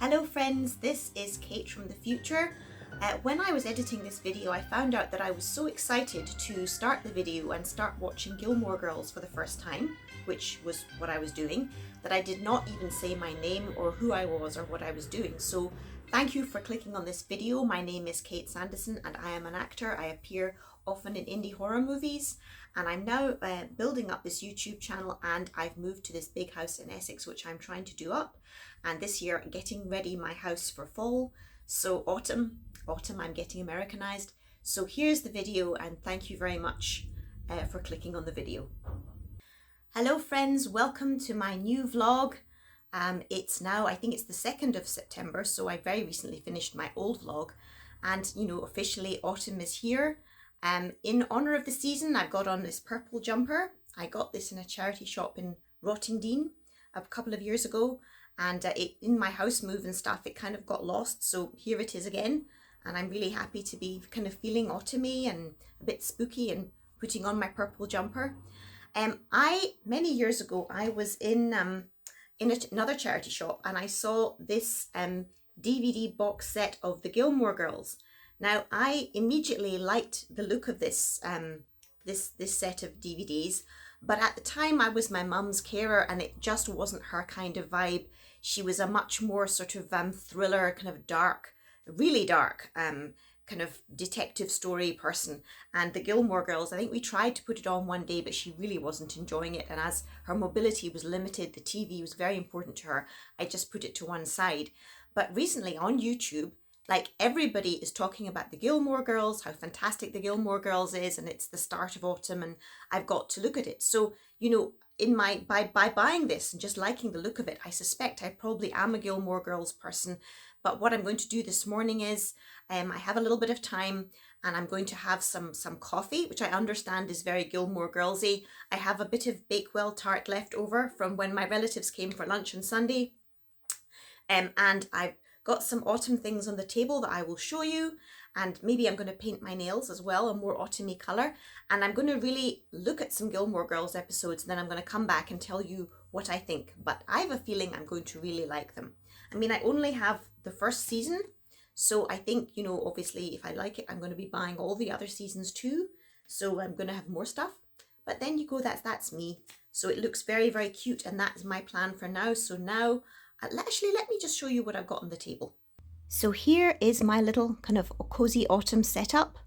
Hello friends, this is Kate from the future. When I was editing this video, I found out that I was so excited to start the video and start watching Gilmore Girls for the first time, which was what I was doing, that I did not even say my name or who I was or what I was doing. So thank you for clicking on this video. My name is Kate Sanderson and I am an actor. I appear often in indie horror movies, and I'm now building up this YouTube channel, and I've moved to this big house in Essex which I'm trying to do up, and this year I'm getting ready my house for fall, so autumn, I'm getting Americanized. So here's the video, and thank you very much for clicking on the video. Hello friends, welcome to my new vlog. It's now, I think it's the 2nd of September, so I very recently finished my old vlog, and officially autumn is here. In honour of the season, I've got on this purple jumper. I got this in a charity shop in Rottingdean a couple of years ago, and in my house move and stuff, it kind of got lost, so here it is again, and I'm really happy to be kind of feeling autumny and a bit spooky and putting on my purple jumper. Many years ago, I was in another charity shop, and I saw this DVD box set of the Gilmore Girls. Now, I immediately liked the look of this this set of DVDs, but at the time I was my mum's carer, and it just wasn't her kind of vibe. She was a much more sort of thriller, kind of dark, really dark, kind of detective story person. And the Gilmore Girls, I think we tried to put it on one day, but she really wasn't enjoying it. And as her mobility was limited, the TV was very important to her, I just put it to one side. But recently on YouTube, like, everybody is talking about the Gilmore Girls, how fantastic the Gilmore Girls is, and it's the start of autumn, and I've got to look at it. So, by buying this and just liking the look of it, I suspect I probably am a Gilmore Girls person. But what I'm going to do this morning is, I have a little bit of time, and I'm going to have some coffee, which I understand is very Gilmore Girlsy. I have a bit of Bakewell tart left over from when my relatives came for lunch on Sunday, and I've got some autumn things on the table that I will show you, and maybe I'm going to paint my nails as well, a more autumny colour, and I'm going to really look at some Gilmore Girls episodes, and then I'm going to come back and tell you what I think. But I have a feeling I'm going to really like them. I mean, I only have the first season, so I think, obviously if I like it, I'm going to be buying all the other seasons too, so I'm going to have more stuff. But then you go, that's me. So it looks very, very cute, and that's my plan for now. So now, actually, let me just show you what I've got on the table. So here is my little kind of cozy autumn setup.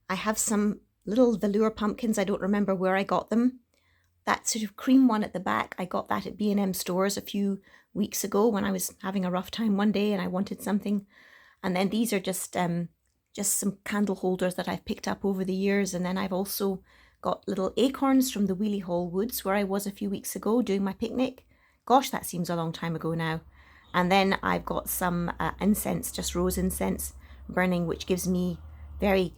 I have some little velour pumpkins. I don't remember where I got them. That sort of cream one at the back, I got that at B&M stores a few weeks ago when I was having a rough time one day and I wanted something. And then these are just some candle holders that I've picked up over the years. And then I've also got little acorns from the Wheelie Hall Woods where I was a few weeks ago doing my picnic. Gosh, that seems a long time ago now. And then I've got some incense, just rose incense burning, which gives me very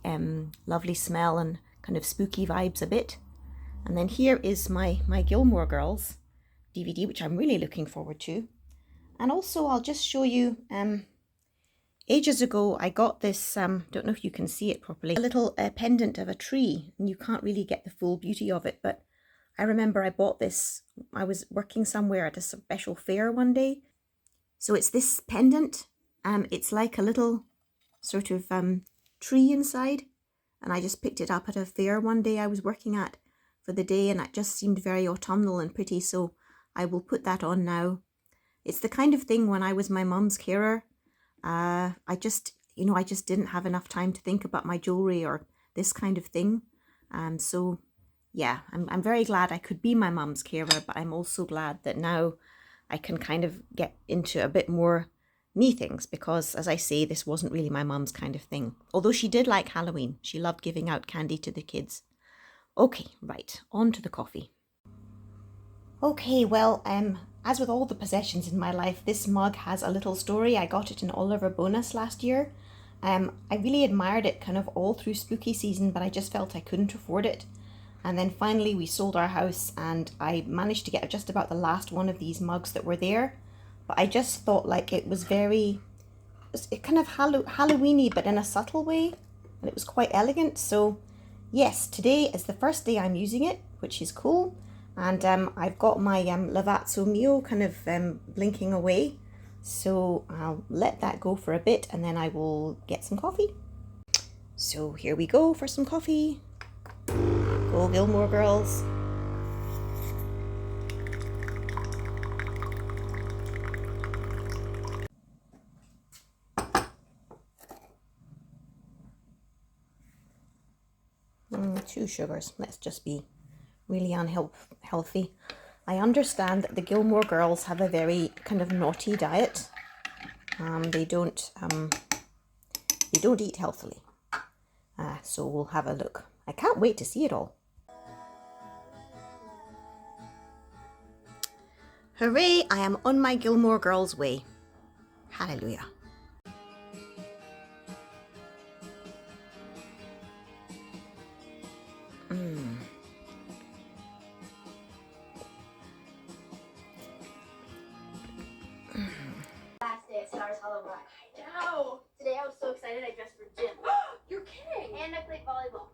lovely smell and kind of spooky vibes a bit. And then here is my Gilmore Girls DVD, which I'm really looking forward to. And also I'll just show you, ages ago I got this, don't know if you can see it properly, a little pendant of a tree, and you can't really get the full beauty of it, but I remember I bought this, I was working somewhere at a special fair one day. So it's this pendant, it's like a little sort of tree inside, and I just picked it up at a fair one day I was working at for the day, and it just seemed very autumnal and pretty, so I will put that on now. It's the kind of thing when I was my mum's carer, I just didn't have enough time to think about my jewellery or this kind of thing, so yeah, I'm very glad I could be my mum's carer, but I'm also glad that now I can kind of get into a bit more me things, because as I say, this wasn't really my mum's kind of thing. Although she did like Halloween. She loved giving out candy to the kids. Okay, right, on to the coffee. Okay, well, as with all the possessions in my life, this mug has a little story. I got it in Oliver Bonus last year. I really admired it kind of all through spooky season, but I just felt I couldn't afford it. And then finally we sold our house, and I managed to get just about the last one of these mugs that were there. But I just thought like it was very, it kind of Halloweeny, but in a subtle way. And it was quite elegant. So yes, today is the first day I'm using it, which is cool. And I've got my Lavazzo Mio kind of blinking away. So I'll let that go for a bit and then I will get some coffee. So here we go for some coffee. Go Gilmore Girls. Two sugars. Let's just be really unhealthy. I understand that the Gilmore Girls have a very kind of naughty diet. They don't eat healthily. So we'll have a look. I can't wait to see it all. Hooray! I am on my Gilmore Girls way. Hallelujah. Last day at Stars Hollow Rock. I know! Today I was so excited I dressed for gym. You're kidding! And I played volleyball.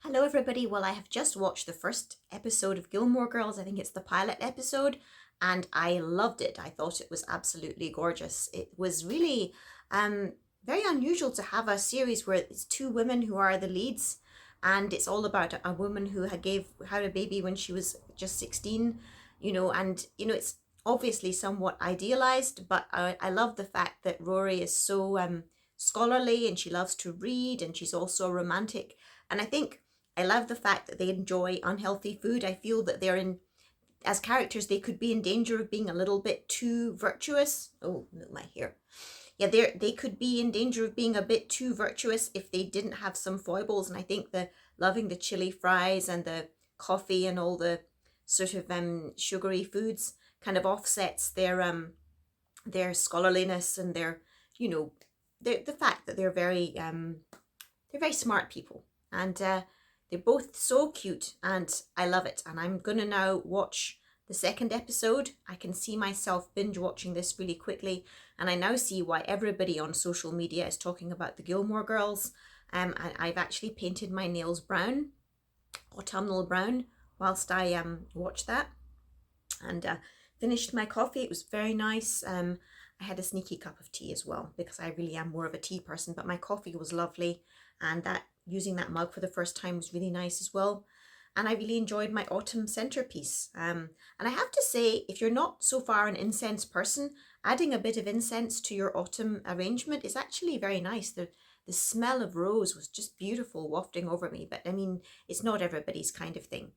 Hello everybody, well I have just watched the first episode of Gilmore Girls, I think it's the pilot episode, and I loved it. I thought it was absolutely gorgeous. It was really very unusual to have a series where it's two women who are the leads, and it's all about a woman who had a baby when she was just 16, and it's obviously somewhat idealized, but I love the fact that Rory is so scholarly and she loves to read and she's also a romantic, and I love the fact that they enjoy unhealthy food. I feel that as characters, they could be in danger of being a little bit too virtuous. Oh, no, my hair. Yeah, they could be in danger of being a bit too virtuous if they didn't have some foibles. And I think loving the chili fries and the coffee and all the sort of sugary foods kind of offsets their scholarliness and the fact that they're very smart people, and they're both so cute and I love it. And I'm gonna now watch the second episode. I can see myself binge watching this really quickly, and I now see why everybody on social media is talking about the Gilmore Girls. And I've actually painted my nails brown, autumnal brown, whilst I watched that, and finished my coffee. It was very nice. I had a sneaky cup of tea as well because I really am more of a tea person, but my coffee was lovely, and using that mug for the first time was really nice as well. And I really enjoyed my autumn centerpiece. And I have to say, if you're not so far an incense person, adding a bit of incense to your autumn arrangement is actually very nice. The smell of rose was just beautiful wafting over me, but I mean, it's not everybody's kind of thing.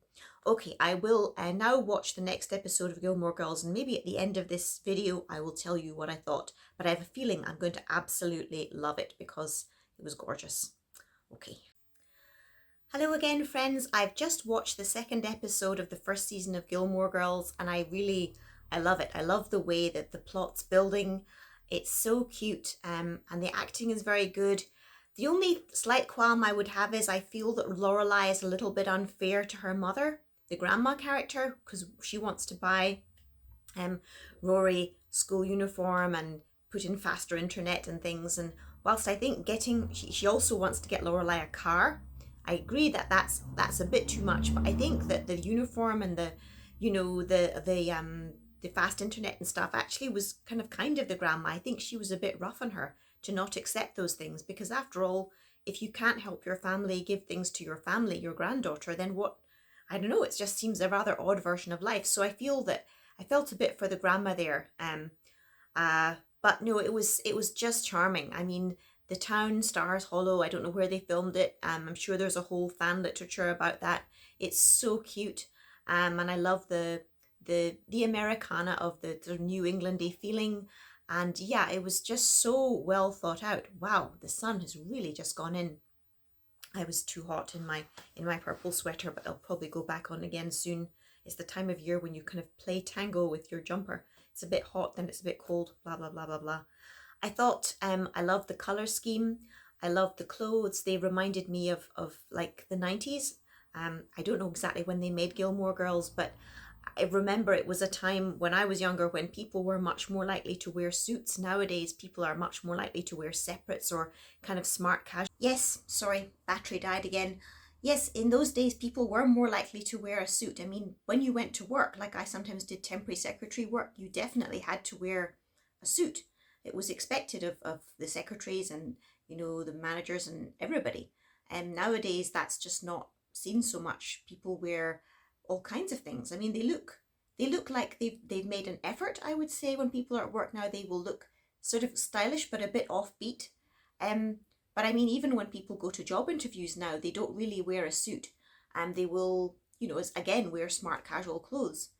Okay, I will now watch the next episode of Gilmore Girls, and maybe at the end of this video I will tell you what I thought, but I have a feeling I'm going to absolutely love it because it was gorgeous. Okay. Hello again, friends. I've just watched the second episode of the first season of Gilmore Girls, and I love it. I love the way that the plot's building. It's so cute, and the acting is very good. The only slight qualm I would have is I feel that Lorelai is a little bit unfair to her mother, the grandma character, because she wants to buy Rory school uniform and put in faster internet and things. And whilst I think she also wants to get Lorelai a car. I agree that that's a bit too much, but I think that the uniform and the fast internet and stuff actually was kind of the grandma. I think she was a bit rough on her to not accept those things, because after all, if you can't help your family give things to your family, your granddaughter, then what? I don't know, it just seems a rather odd version of life. So I felt a bit for the grandma there. But no, it was just charming. I mean, the town, Stars Hollow, I don't know where they filmed it. I'm sure there's a whole fan literature about that. It's so cute. And I love the Americana of the New Englandy feeling. And yeah, it was just so well thought out. Wow, the sun has really just gone in. I was too hot in my purple sweater, but I'll probably go back on again soon. It's the time of year when you kind of play tango with your jumper. It's a bit hot, then it's a bit cold, blah, blah, blah, blah, blah. I thought I loved the color scheme. I loved the clothes. They reminded me of like the 90s. I don't know exactly when they made Gilmore Girls, but I remember it was a time when I was younger when people were much more likely to wear suits. Nowadays, people are much more likely to wear separates or kind of smart casual. Yes, sorry, battery died again. Yes, in those days, people were more likely to wear a suit. I mean, when you went to work, like I sometimes did temporary secretary work, you definitely had to wear a suit. It was expected of the secretaries and, you know, the managers and everybody. And nowadays that's just not seen so much. People wear all kinds of things. I mean, they look like they've made an effort, I would say. When people are at work now, they will look sort of stylish but a bit offbeat. But I mean, even when people go to job interviews now, they don't really wear a suit, and they will, you know, again, wear smart casual clothes.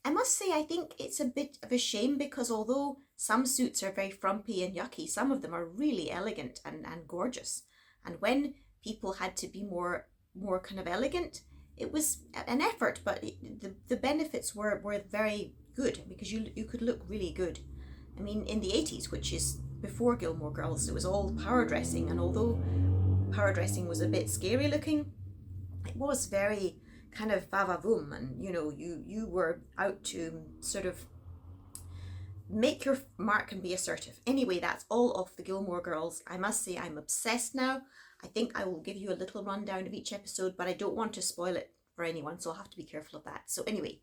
I must say, I think it's a bit of a shame, because although some suits are very frumpy and yucky, some of them are really elegant and gorgeous. And when people had to be more kind of elegant, it was an effort, but the benefits were very good, because you could look really good. I mean, in the 80s, which is before Gilmore Girls, it was all power dressing, and although power dressing was a bit scary looking, it was very kind of va-va-voom, and you know, you were out to sort of make your mark and be assertive. Anyway, that's all of the Gilmore Girls. I must say, I'm obsessed now. I think I will give you a little rundown of each episode, but I don't want to spoil it for anyone, so I'll have to be careful of that. So anyway,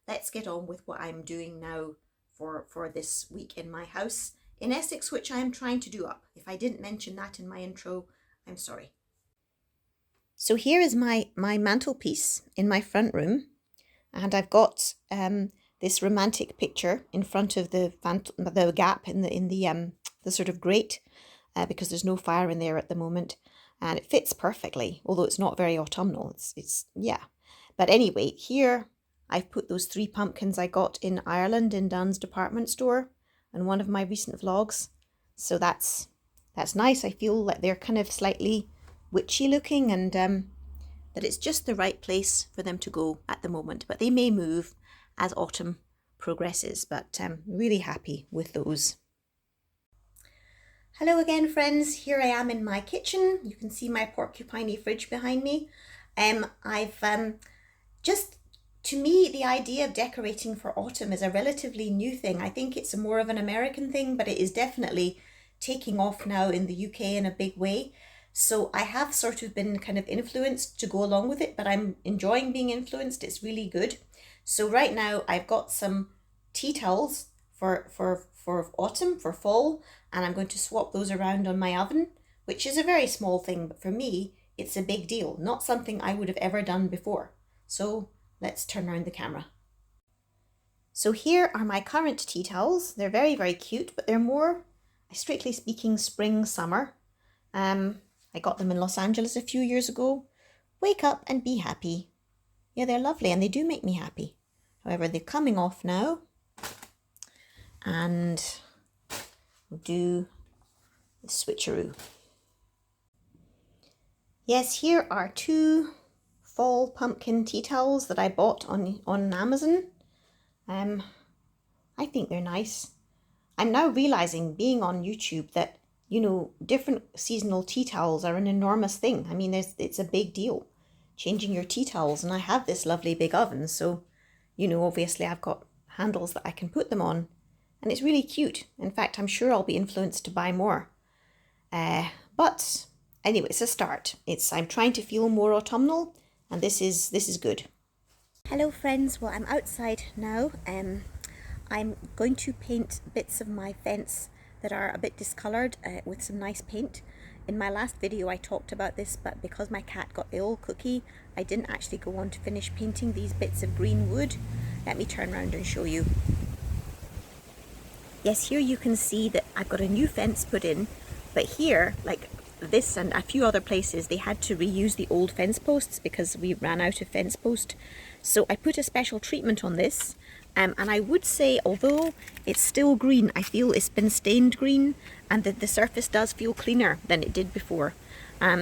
let's get on with what I'm doing now for this week in my house in Essex, which I am trying to do up. If I didn't mention that in my intro, I'm sorry. So here is my mantelpiece in my front room, and I've got this romantic picture in front of the gap in the sort of grate, because there's no fire in there at the moment, and it fits perfectly, although it's not very autumnal. It's yeah. But anyway, here I've put those 3 pumpkins I got in Ireland in Dunn's department store in one of my recent vlogs. So that's nice. I feel like they're kind of slightly witchy looking, and that it's just the right place for them to go at the moment. But they may move as autumn progresses, but I'm really happy with those. Hello again, friends. Here I am in my kitchen. You can see my porcupiney fridge behind me. To me, the idea of decorating for autumn is a relatively new thing. I think it's more of an American thing, but it is definitely taking off now in the UK in a big way. So I have sort of been kind of influenced to go along with it, but I'm enjoying being influenced. It's really good. So right now I've got some tea towels for autumn, for fall, and I'm going to swap those around on my oven, which is a very small thing, but for me, it's a big deal. Not something I would have ever done before. So let's turn around the camera. So here are my current tea towels. They're very, very cute, but they're more, strictly speaking, spring, summer. I got them in Los Angeles a few years ago. Wake up and be happy. Yeah, they're lovely, and they do make me happy. However, they're coming off now. And we'll do the switcheroo. Yes, here are 2 fall pumpkin tea towels that I bought on Amazon. I think they're nice. I'm now realizing, being on YouTube, that, you know, different seasonal tea towels are an enormous thing. I mean, it's a big deal, changing your tea towels. And I have this lovely big oven, so, you know, obviously I've got handles that I can put them on, and it's really cute. In fact, I'm sure I'll be influenced to buy more. But anyway, it's a start. I'm trying to feel more autumnal, and this is good. Hello friends, well, I'm outside now. I'm going to paint bits of my fence that are a bit discoloured with some nice paint. In my last video I talked about this, but because my cat got ill, Cookie, I didn't actually go on to finish painting these bits of green wood. Let me turn around and show you. Yes, here you can see that I've got a new fence put in, but here, like this and a few other places, they had to reuse the old fence posts because we ran out of fence post. So I put a special treatment on this, and I would say, although it's still green, I feel it's been stained green, and that the surface does feel cleaner than it did before.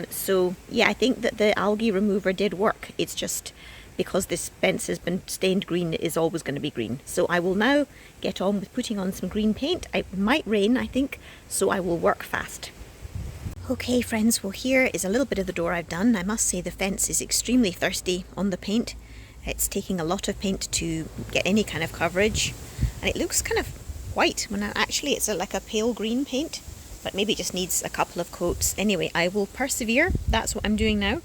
So yeah, I think that the algae remover did work. It's just because this fence has been stained green, it is always going to be green. So I will now get on with putting on some green paint. It might rain, I think, so I will work fast. Okay friends, well, here is a little bit of the door I've done. I must say the fence is extremely thirsty on the paint. It's taking a lot of paint to get any kind of coverage, and it looks kind of white when actually it's like a pale green paint, but maybe it just needs a couple of coats. Anyway, I will persevere. That's what I'm doing now.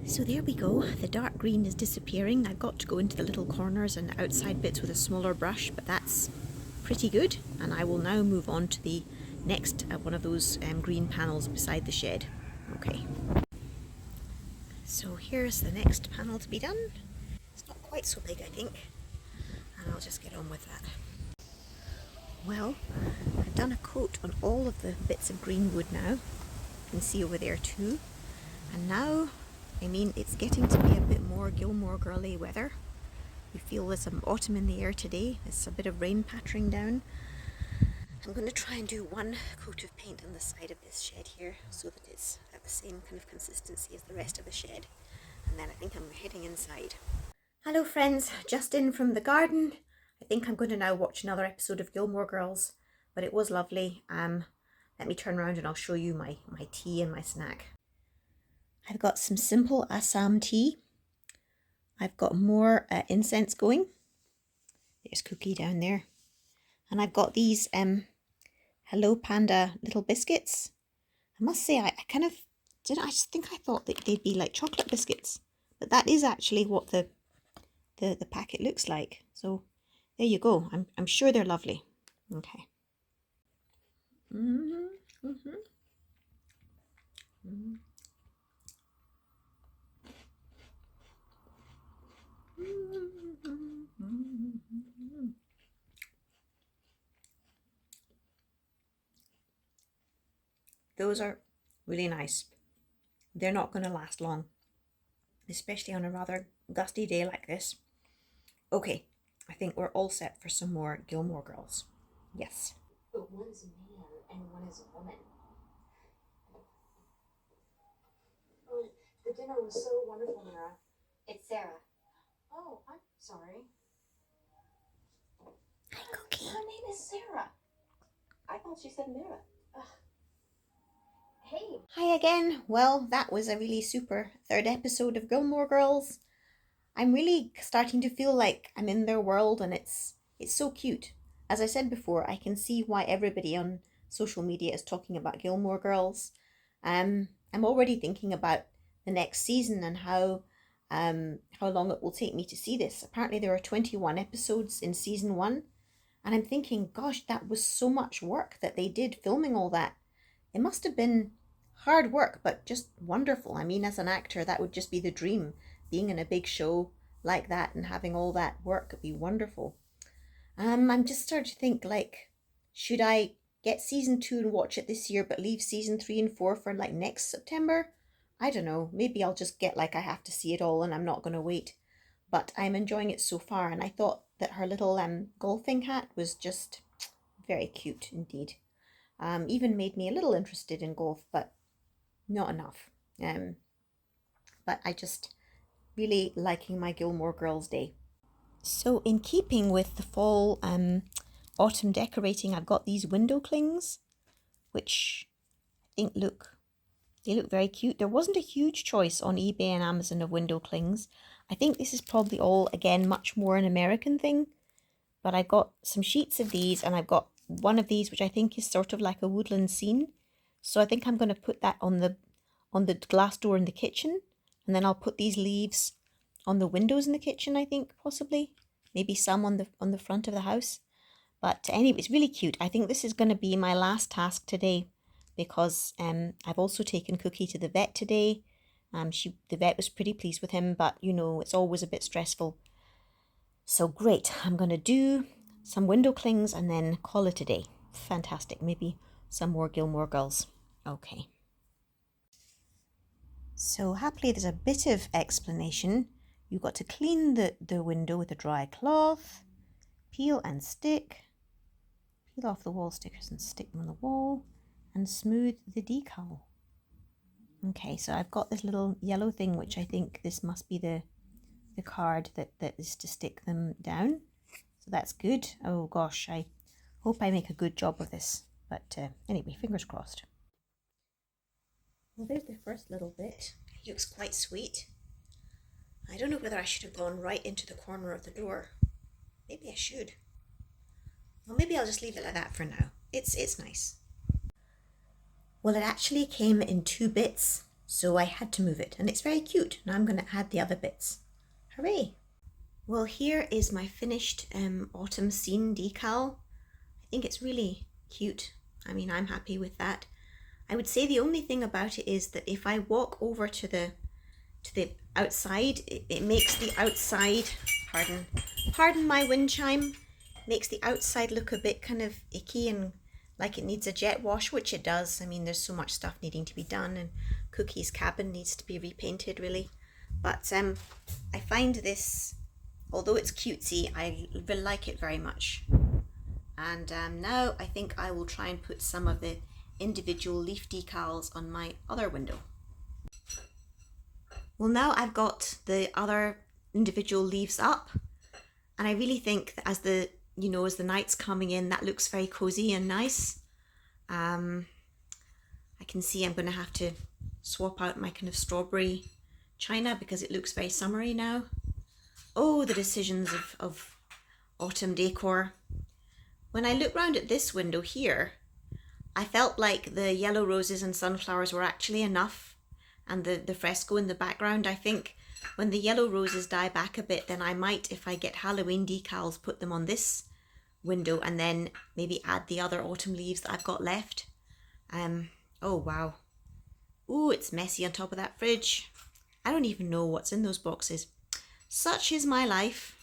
So there we go, the dark green is disappearing. I've got to go into the little corners and outside bits with a smaller brush, but that's pretty good, and I will now move on to the next one of those green panels beside the shed. Okay. So here's the next panel to be done. It's not quite so big, I think, and I'll just get on with that. Well, I've done a coat on all of the bits of green wood now. You can see over there too. And now, I mean, it's getting to be a bit more Gilmore Girl-y weather. You feel there's some autumn in the air today. There's a bit of rain pattering down. I'm going to try and do one coat of paint on the side of this shed here so that it's at the same kind of consistency as the rest of the shed. And then I think I'm heading inside. Hello friends, just in from the garden. I think I'm going to now watch another episode of Gilmore Girls, but it was lovely. Let me turn around and I'll show you my tea and my snack. I've got some simple Assam tea. I've got more incense going. There's Cookie down there. And I've got these Hello Panda little biscuits. I must say, I thought that they'd be like chocolate biscuits, but that is actually what the packet looks like. So there you go. I'm sure they're lovely. Okay. Those are really nice. They're not going to last long, especially on a rather gusty day like this. Okay, I think we're all set for some more Gilmore Girls. Yes. But one is a man and one is a woman. Oh, the dinner was so wonderful, Mara. It's Sarah. Oh, I'm sorry. Hi, Cookie. Her name is Sarah. I thought she said Mara. Hey. Hi again. Well, that was a really super third episode of Gilmore Girls. I'm really starting to feel like I'm in their world, and it's so cute. As I said before, I can see why everybody on social media is talking about Gilmore Girls. I'm already thinking about the next season and how long it will take me to see this. Apparently there are 21 episodes in season 1, and I'm thinking, gosh, that was so much work that they did filming all that. It must have been hard work, but just wonderful. I mean, as an actor, that would just be the dream. Being in a big show like that and having all that work would be wonderful. I'm just starting to think, like, should I get season 2 and watch it this year, but leave season 3 and 4 for like next September? I don't know. Maybe I'll just get like I have to see it all and I'm not going to wait. But I'm enjoying it so far, and I thought that her little golfing hat was just very cute indeed. Even made me a little interested in golf, but not enough. But I just really liking my Gilmore Girls day. So in keeping with the fall autumn decorating, I've got these window clings, which I think look very cute. There wasn't a huge choice on eBay and Amazon of window clings. I think this is probably all, again, much more an American thing. But I got some sheets of these, and I've got one of these, which I think is sort of like a woodland scene. So I think I'm going to put that on the glass door in the kitchen, and then I'll put these leaves on the windows in the kitchen, I think, possibly. Maybe some on the front of the house. But anyway, it's really cute. I think this is going to be my last task today, because I've also taken Cookie to the vet today. The vet was pretty pleased with him, but you know, it's always a bit stressful. So great, I'm going to do some window clings and then call it a day. Fantastic. Maybe some more Gilmore Girls. Okay. So happily there's a bit of explanation. You've got to clean the window with a dry cloth, peel and stick, peel off the wall stickers and stick them on the wall, and smooth the decal. Okay, so I've got this little yellow thing, which I think this must be the card that is to stick them down. So that's good. Oh gosh, I hope I make a good job of this. But anyway, fingers crossed. Well, there's the first little bit. It looks quite sweet. I don't know whether I should have gone right into the corner of the door. Maybe I should. Well, maybe I'll just leave it like that for now. It's nice. Well, it actually came in 2 bits, so I had to move it, and it's very cute. Now I'm going to add the other bits. Hooray! Well, here is my finished autumn scene decal. I think it's really cute. I mean, I'm happy with that. I would say the only thing about it is that if I walk over to the outside, it makes the outside, pardon my wind chime, makes the outside look a bit kind of icky and like it needs a jet wash, which it does. I mean, there's so much stuff needing to be done, and Cookie's cabin needs to be repainted really. But I find this, although it's cutesy, I like it very much. And now I think I will try and put some of the individual leaf decals on my other window. Well, now I've got the other individual leaves up, and I really think that as the night's coming in, that looks very cozy and nice. I can see I'm going to have to swap out my kind of strawberry china because it looks very summery now. Oh, the decisions of autumn decor. When I look round at this window here, I felt like the yellow roses and sunflowers were actually enough, and the fresco in the background. I think when the yellow roses die back a bit, then I might, if I get Halloween decals, put them on this window and then maybe add the other autumn leaves that I've got left. Oh wow. Ooh, it's messy on top of that fridge. I don't even know what's in those boxes. Such is my life.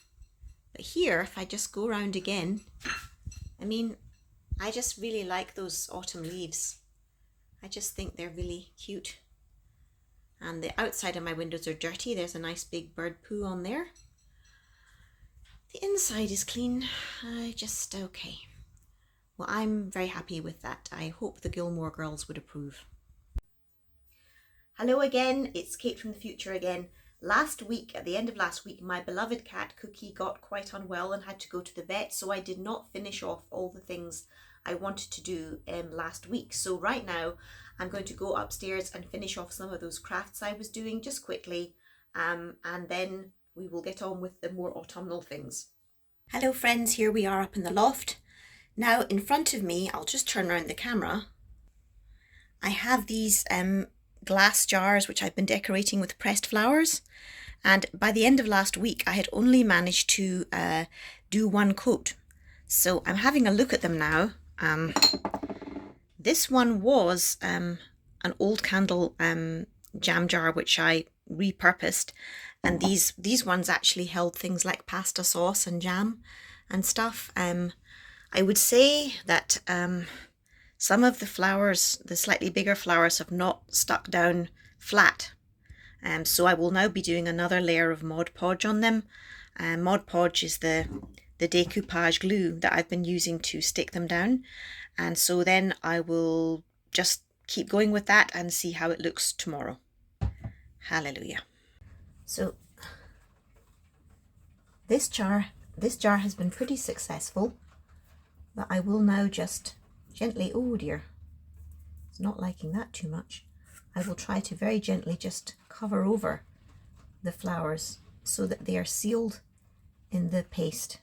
But here, if I just go around again, I mean, I just really like those autumn leaves. I just think they're really cute. And the outside of my windows are dirty. There's a nice big bird poo on there. The inside is clean. Just okay. Well, I'm very happy with that. I hope the Gilmore Girls would approve. Hello again, it's Kate from the future again. Last week, at the end of last week, my beloved cat Cookie got quite unwell and had to go to the vet, so I did not finish off all the things I wanted to do last week. So right now, I'm going to go upstairs and finish off some of those crafts I was doing just quickly, and then we will get on with the more autumnal things. Hello friends, here we are up in the loft. Now in front of me, I'll just turn around the camera. I have these glass jars which I've been decorating with pressed flowers, and by the end of last week I had only managed to do one coat. So I'm having a look at them now. This one was an old candle jam jar which I repurposed, and these ones actually held things like pasta sauce and jam and stuff. I would say that some of the flowers, the slightly bigger flowers, have not stuck down flat. So I will now be doing another layer of Mod Podge on them. Mod Podge is the decoupage glue that I've been using to stick them down. And so then I will just keep going with that and see how it looks tomorrow. Hallelujah. So this jar has been pretty successful, but I will now just gently, oh dear, it's not liking that too much. I will try to very gently just cover over the flowers so that they are sealed in the paste.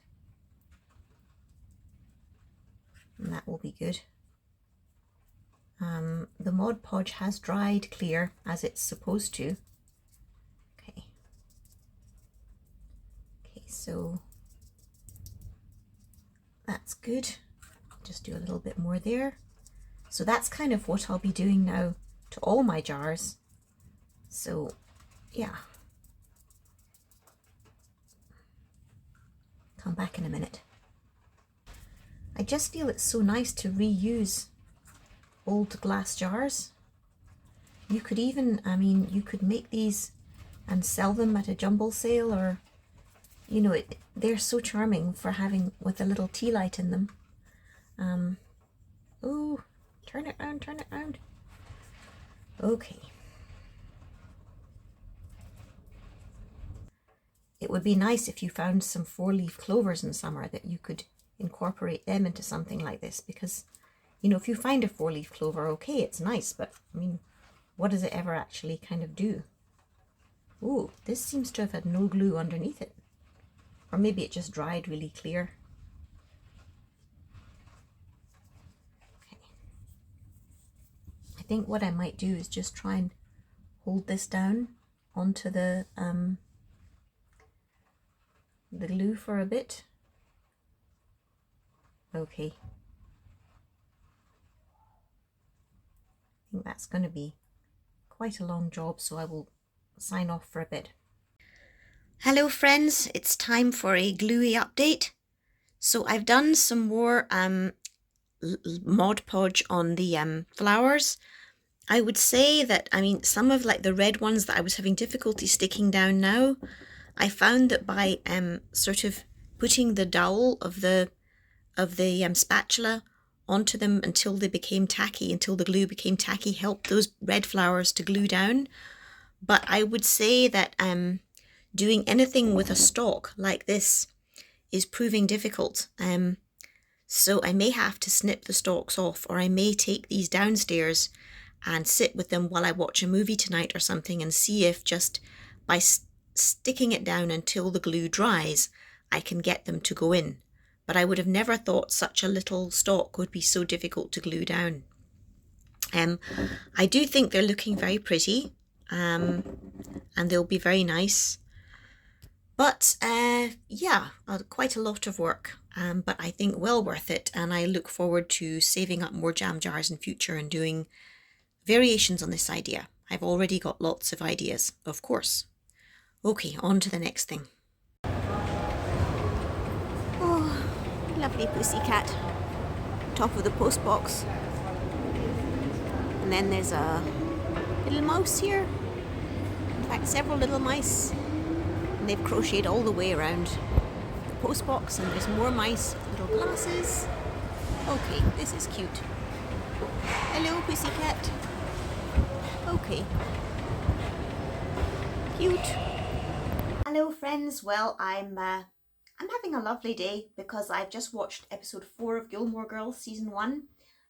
And that will be good. The Mod Podge has dried clear as it's supposed to. Okay, so that's good. Just do a little bit more there. So that's kind of what I'll be doing now to all my jars. So yeah, come back in a minute. I just feel it's so nice to reuse old glass jars. You could even, I mean, you could make these and sell them at a jumble sale, or you know, they're so charming for having with a little tea light in them. Oh, turn it round, turn it round. Okay. It would be nice if you found some 4-leaf clovers in summer that you could incorporate them into something like this, because, you know, if you find a 4-leaf clover, okay, it's nice, but I mean, what does it ever actually kind of do? Ooh, this seems to have had no glue underneath it. Or maybe it just dried really clear. Okay. I think what I might do is just try and hold this down onto the glue for a bit. Okay, think that's going to be quite a long job, so I will sign off for a bit. Hello friends, it's time for a gluey update. So I've done some more Mod Podge on the flowers. I would say that, some of like the red ones that I was having difficulty sticking down now, I found that by sort of putting the dowel of the spatula onto them until they became tacky, until the glue became tacky, helped those red flowers to glue down. But I would say that doing anything with a stalk like this is proving difficult. So I may have to snip the stalks off, or I may take these downstairs and sit with them while I watch a movie tonight or something, and see if just by sticking it down until the glue dries, I can get them to go in. But I would have never thought such a little stalk would be so difficult to glue down. I do think they're looking very pretty, and they'll be very nice. But yeah, quite a lot of work, but I think well worth it, and I look forward to saving up more jam jars in future and doing variations on this idea. I've already got lots of ideas, of course. Okay, on to the next thing. Oh, lovely pussycat. Top of the post box. And then there's a little mouse here. In fact, several little mice. And they've crocheted all the way around the post box, and there's more mice, little glasses. Okay, this is cute. Hello, pussycat. Okay. Cute. Hello, friends. Well, I'm having a lovely day because I've just watched episode 4 of Gilmore Girls season 1. I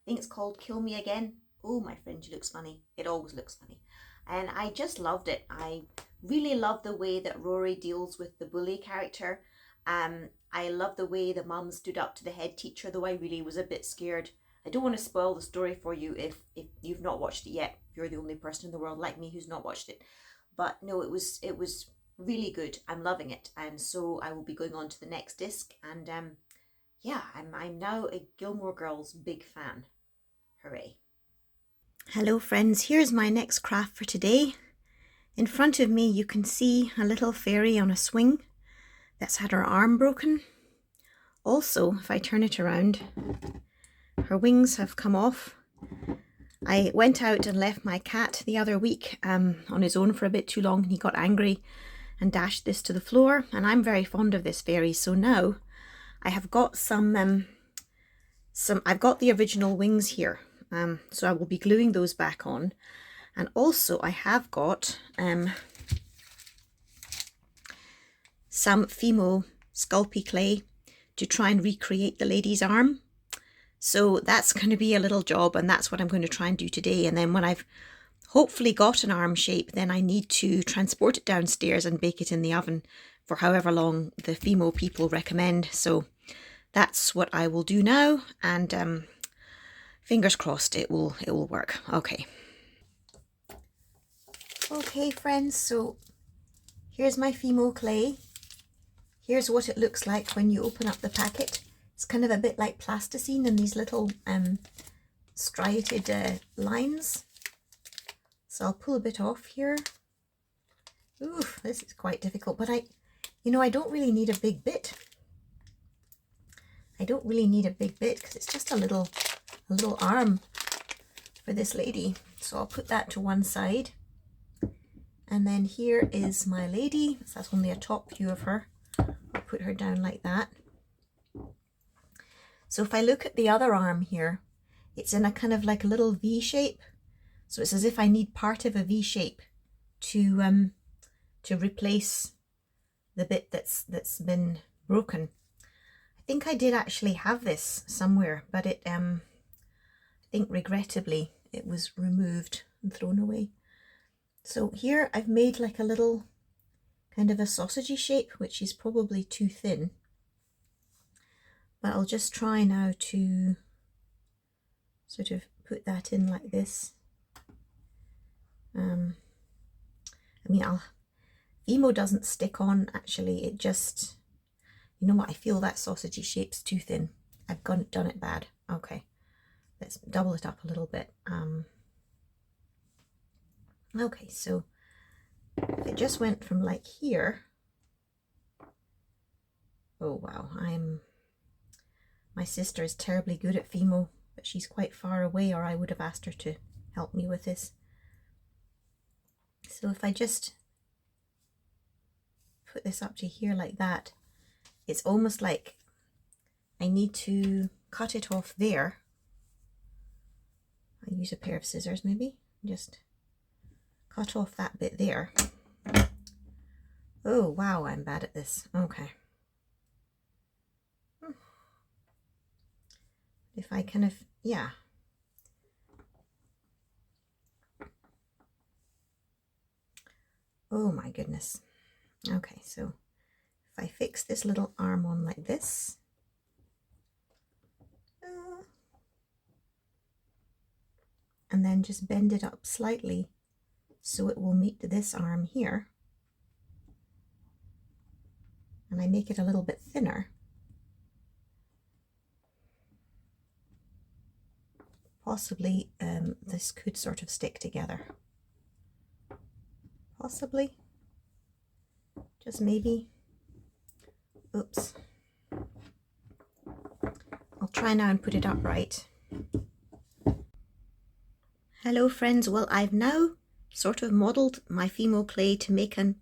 think it's called Kill Me Again. Oh, my friend, she looks funny. It always looks funny. And I just loved it. I really love the way that Rory deals with the bully character. I love the way the mum stood up to the head teacher, though I really was a bit scared. I don't want to spoil the story for you if you've not watched it yet. You're the only person in the world like me who's not watched it. But no, it was really good. I'm loving it. And so I will be going on to the next disc. And yeah, I'm now a Gilmore Girls big fan. Hooray. Hello friends, here's my next craft for today. In front of me you can see a little fairy on a swing that's had her arm broken. Also, if I turn it around, her wings have come off. I went out and left my cat the other week on his own for a bit too long, and he got angry and dashed this to the floor, and I'm very fond of this fairy, so now I have got I've got the original wings here. So I will be gluing those back on, and also I have got some Fimo Sculpey clay to try and recreate the lady's arm. So that's going to be a little job, and that's what I'm going to try and do today. And then when I've hopefully got an arm shape, then I need to transport it downstairs and bake it in the oven for however long the Fimo people recommend. So that's what I will do now, and fingers crossed it will work. Okay friends, so here's my Fimo clay. Here's what it looks like when you open up the packet. It's kind of a bit like plasticine and these little striated lines. So I'll pull a bit off here. Ooh, this is quite difficult, but I don't really need a big bit. I don't really need a big bit because it's just a little arm for this lady. So I'll put that to one side. And then here is my lady. So that's only a top view of her. I'll put her down like that. So if I look at the other arm here, it's in a kind of like a little V shape. So it's as if I need part of a V shape to replace the bit that's been broken. I think I did actually have this somewhere, but it I think regrettably it was removed and thrown away. So here I've made like a little kind of a sausagey shape, which is probably too thin. But I'll just try now to sort of put that in like this. Fimo doesn't stick on actually, it just, you know what, I feel that sausagey shape's too thin. I've done it bad. Okay, let's double it up a little bit. Okay, so if it just went from like here, oh wow, my sister is terribly good at Fimo, but she's quite far away, or I would have asked her to help me with this. So if I just put this up to here like that, it's almost like I need to cut it off there. I'll use a pair of scissors maybe, just cut off that bit there. Oh wow, I'm bad at this. Okay. If I kind of, yeah. Oh my goodness. Okay, so if I fix this little arm on like this, and then just bend it up slightly so it will meet this arm here, and I make it a little bit thinner, possibly this could sort of stick together. Possibly. Just maybe. Oops. I'll try now and put it upright. Hello friends, well I've now sort of modelled my Fimo clay to make an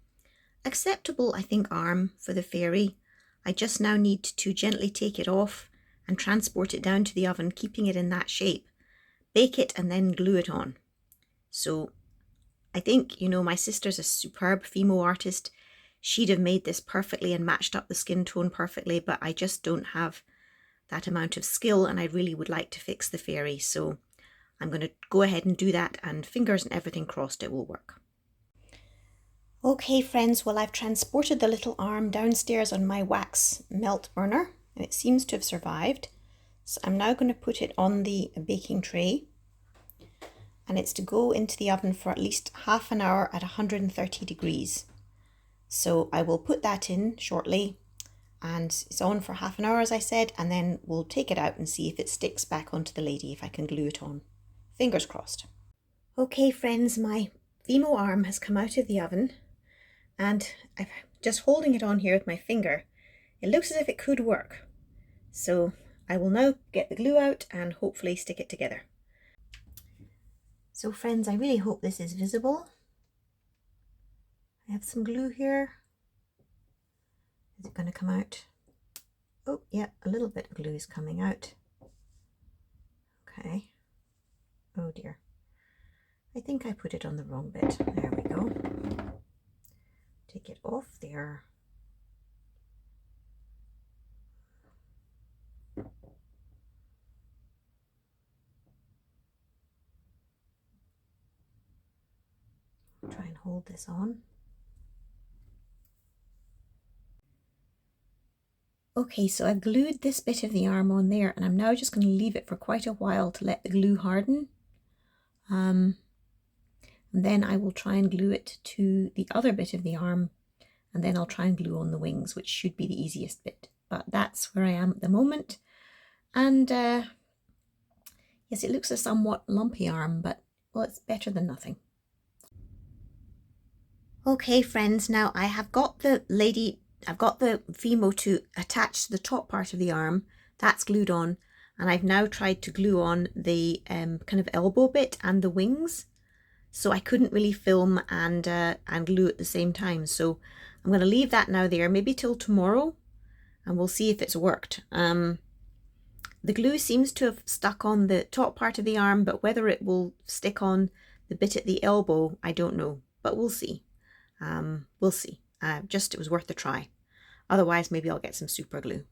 acceptable, I think, arm for the fairy. I just now need to gently take it off and transport it down to the oven, keeping it in that shape, bake it and then glue it on. So I think, you know, my sister's a superb Fimo artist. She'd have made this perfectly and matched up the skin tone perfectly, but I just don't have that amount of skill, and I really would like to fix the fairy. So I'm going to go ahead and do that, and fingers and everything crossed it will work. Okay friends, well I've transported the little arm downstairs on my wax melt burner, and it seems to have survived. So I'm now going to put it on the baking tray, and it's to go into the oven for at least half an hour at 130 degrees. So I will put that in shortly, and it's on for half an hour as I said, and then we'll take it out and see if it sticks back onto the lady, if I can glue it on. Fingers crossed. Okay friends, my Fimo arm has come out of the oven, and I'm just holding it on here with my finger. It looks as if it could work. So I will now get the glue out and hopefully stick it together. So friends, I really hope this is visible. I have some glue here. Is it going to come out? Oh yeah, a little bit of glue is coming out. Okay. Oh dear. I think I put it on the wrong bit. There we go. Take it off there. Try and hold this on. Okay, so I've glued this bit of the arm on there, and I'm now just going to leave it for quite a while to let the glue harden. And then I will try and glue it to the other bit of the arm, and then I'll try and glue on the wings, which should be the easiest bit. But that's where I am at the moment. And yes, it looks a somewhat lumpy arm, but well, it's better than nothing. Okay friends, now I have got the Fimo to attach to the top part of the arm. That's glued on, and I've now tried to glue on the kind of elbow bit and the wings. So I couldn't really film and glue at the same time. So I'm going to leave that now there, maybe till tomorrow, and we'll see if it's worked. The glue seems to have stuck on the top part of the arm, but whether it will stick on the bit at the elbow, I don't know, but we'll see. We'll see. It was worth a try. Otherwise, maybe I'll get some super glue.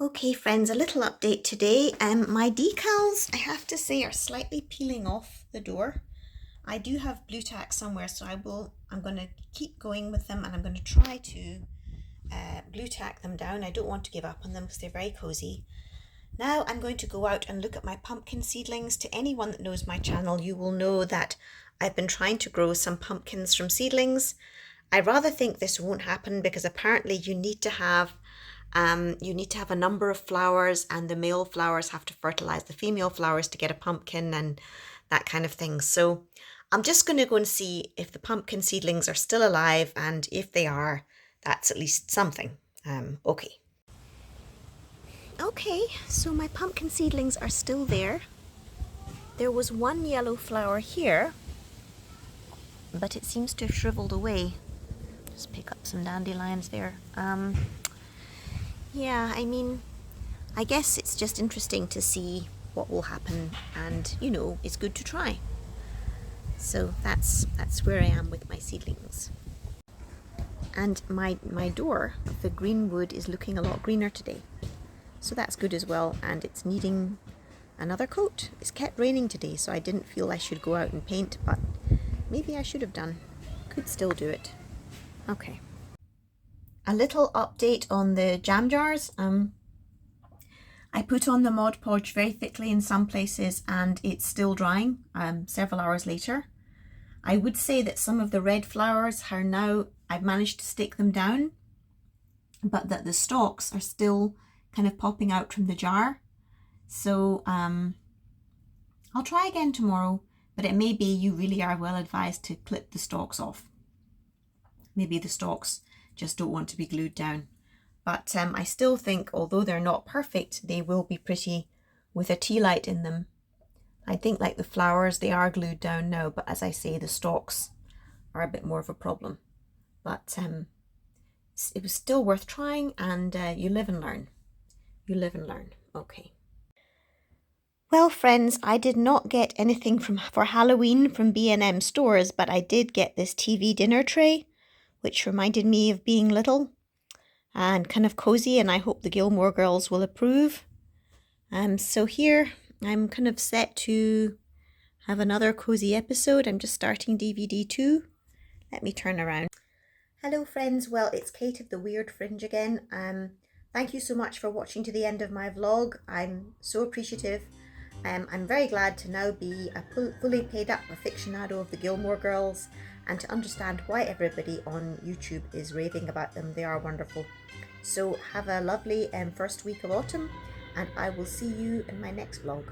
Okay friends, a little update today. My decals, I have to say, are slightly peeling off the door. I do have blue tack somewhere, so I'm going to keep going with them, and I'm going to try to blue tack them down. I don't want to give up on them because they're very cozy. Now I'm going to go out and look at my pumpkin seedlings. To anyone that knows my channel, you will know that I've been trying to grow some pumpkins from seedlings. I rather think this won't happen because apparently you need to have a number of flowers, and the male flowers have to fertilize the female flowers to get a pumpkin and that kind of thing. So I'm just going to go and see if the pumpkin seedlings are still alive, and if they are, that's at least something. Okay, so my pumpkin seedlings are still there. There was one yellow flower here, but it seems to have shriveled away. Just pick up some dandelions there. Yeah, I mean, I guess it's just interesting to see what will happen, and you know, it's good to try. So that's where I am with my seedlings. And my door of the green wood is looking a lot greener today. So that's good as well, and it's needing another coat. It's kept raining today, so I didn't feel I should go out and paint, but maybe I should have done. Could still do it. Okay. A little update on the jam jars. I put on the Mod Podge very thickly in some places, and it's still drying several hours later. I would say that some of the red flowers are now, I've managed to stick them down, but that the stalks are still kind of popping out from the jar. So I'll try again tomorrow, but it may be you really are well advised to clip the stalks off. Maybe the stalks just don't want to be glued down. But I still think, although they're not perfect, they will be pretty with a tea light in them. I think like the flowers, they are glued down now, but as I say, the stalks are a bit more of a problem. But it was still worth trying, and you live and learn. You live and learn. Okay. Well, friends, I did not get anything for Halloween from B&M stores, but I did get this TV dinner tray, which reminded me of being little and kind of cozy, and I hope the Gilmore Girls will approve. So here I'm kind of set to have another cozy episode. I'm just starting DVD 2. Let me turn around. Hello friends, well, it's Kate of the Weird Fringe again. Thank you so much for watching to the end of my vlog. I'm so appreciative. I'm very glad to now be a fully paid up aficionado of the Gilmore Girls, and to understand why everybody on YouTube is raving about them. They are wonderful. So have a lovely first week of autumn, and I will see you in my next vlog.